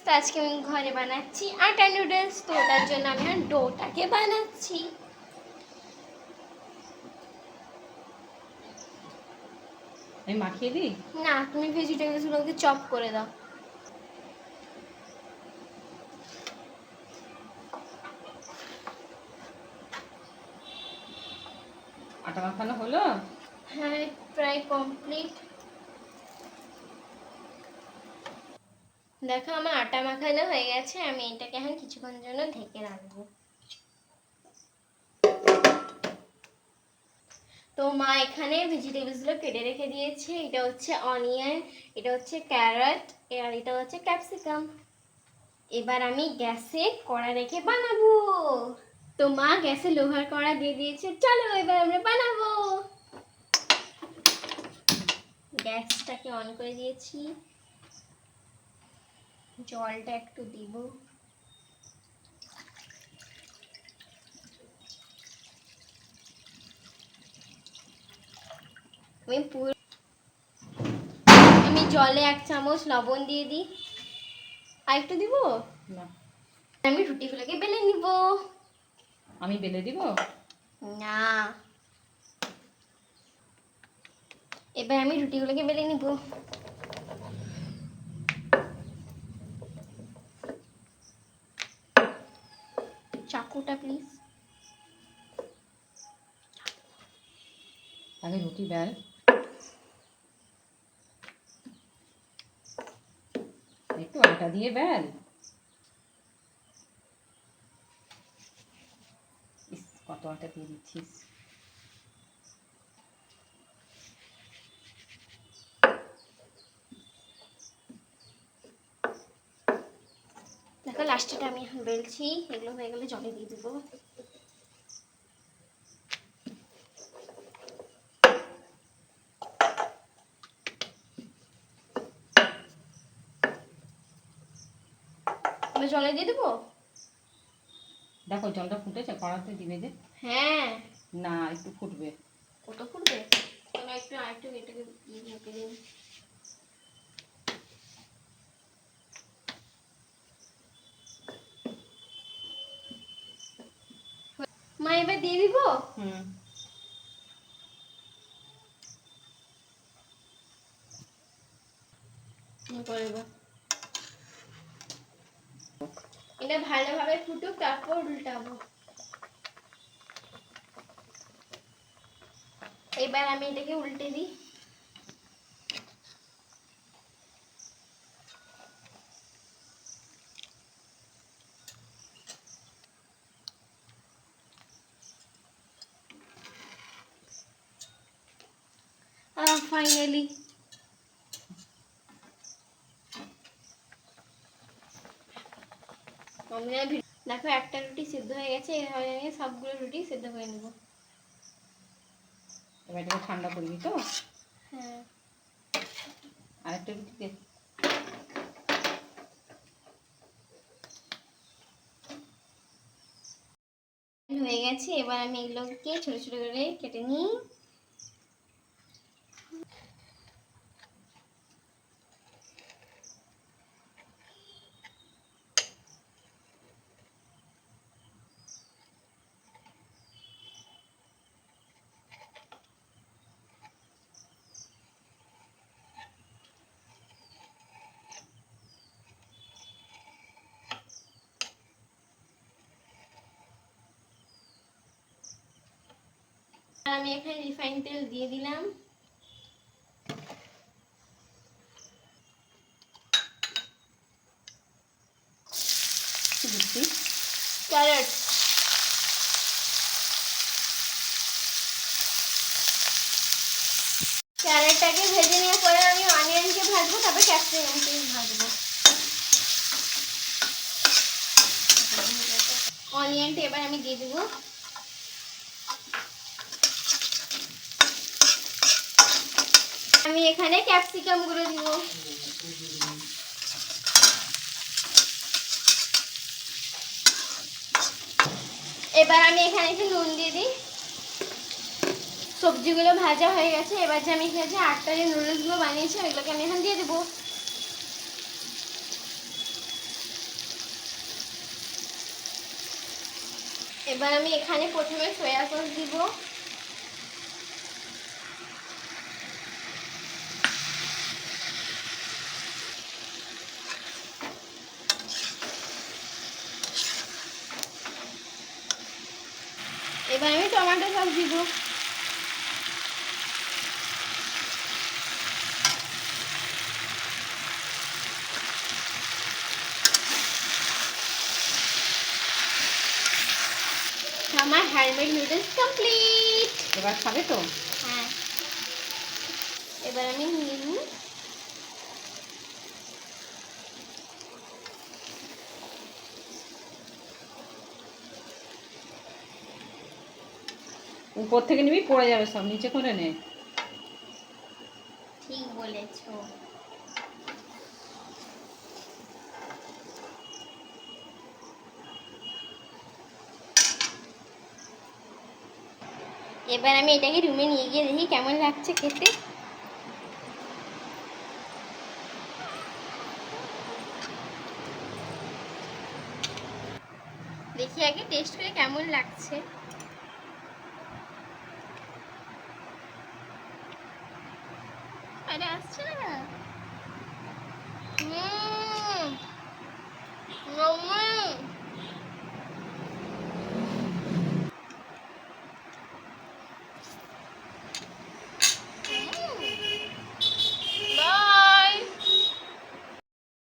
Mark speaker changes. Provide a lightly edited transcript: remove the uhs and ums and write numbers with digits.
Speaker 1: তো আজকে আমি ঘরে বানাচ্ছি আটা নুডলস, তো ওটার জন্য আমি এখন ডোটাকে বানাচ্ছি।
Speaker 2: আমি মাখিয়ে দিই?
Speaker 1: না, তুমি ভেজিটেবলসগুলোকে চপ করে দাও।
Speaker 2: আটা মাখানো হলো?
Speaker 1: হ্যাঁ, প্রায় কমপ্লিট। দেখো আমার আটা মাখানো হয়ে গেছে, আমি এটাকে এখন কিছুক্ষণের জন্য ঢেকে রাখবো। তো মা এখানে ভেজিটেবলসগুলো কেটে রেখে দিয়েছে। এটা হচ্ছে অনিয়ন, এটা হচ্ছে ক্যারট, আর এটা হচ্ছে ক্যাপসিকাম। এবার আমি গ্যাসে কড়া রেখে বানাবো। তো মা গ্যাসে লোহার কড়া দিয়ে দিয়েছে, চলো এবার আমরা বানাবো। গ্যাসটাকে অন করে দিয়েছি, জলটা একটু দিব। আমি জলে 1 চামচ লবণ দিয়ে দিই। আর একটু দিব
Speaker 2: না,
Speaker 1: আমি রুটিগুলোকে বেলে নিব।
Speaker 2: আমি বেলে দিব
Speaker 1: না, এবার আমি রুটিগুলোকে বেলে নিব। চাকুটা প্লিজ।
Speaker 2: আগে রুটি বেল, একটু আটা দিয়ে বেল। ইস, কত আটা দিয়ে দিচ্ছিস।
Speaker 1: দেখো লাস্টটা আমি এখন বেলছি, এগুলো হয়ে গেলে জলে দিয়ে দেবো। আমি জলে দিয়ে দেবো।
Speaker 2: দেখো জলটা ফুটেছে, কড়াতে দিবে যে।
Speaker 1: হ্যাঁ,
Speaker 2: না, একটু ফুটবে।
Speaker 1: কত ফুটবে? আমি আরেকটু এটাকে ঢেকে দিই। মা এবার দিয়ে দিব।
Speaker 2: হুম,
Speaker 1: এটা ভালোভাবে ফুটুক, তারপর উল্টাবো। এবার আমি এটাকে উল্টে দিই। ফাইনালি দেখো একটা রুটি সিদ্ধ হয়ে গেছে। এভাবে আমি সবগুলো রুটি সিদ্ধ করে নেব।
Speaker 2: এবার এটাকে ঠান্ডা করবি তো?
Speaker 1: হ্যাঁ,
Speaker 2: আরেকটা রুটি দে।
Speaker 1: হয়ে গেছে। এবার আমি এগুলোকে ছোট ছোট করে কেটে নিই। আমি এখানে রিফাইন তেল দিয়ে দিলাম।
Speaker 2: কি দিচ্ছিস?
Speaker 1: ক্যারট। ক্যারটটাকে ভেজে নেওয়ার পরে আমি অনিয়নকে ভাজবো, তারপর ক্যাপসিকামকে ভাজবো। অনিয়নটা এবার আমি দিয়ে দেবো। আমি এখানে ক্যাপসিকাম গুলো দিব। এবার আমি এখানে একটু নুন দিয়ে দিই। সবজিগুলো ভাজা হয়ে গেছে। এবার যে আমি এখানে যে আটটা যে নুডলসগুলো বানিয়েছি ওইগুলোকে আমি এখন দিয়ে দেবো। এবার আমি এখানে প্রথমে সয়া সস দিব। এবার আমি টমেটো সস দিব। আমার হ্যান্ডমেড নুডলস কমপ্লিট।
Speaker 2: এবার খাবে তো?
Speaker 1: হ্যাঁ, এবার আমি নিব।
Speaker 2: উপর থেকে নিবি, পড়ে যাবে সব, নিচে করে নে।
Speaker 1: ঠিক বলেছো। এবার আমি এটাকে রুমে নিয়ে গিয়ে দেখি কেমন লাগছে খেতে। দেখি আগে টেস্ট করে কেমন লাগছে। আরে আসছে না।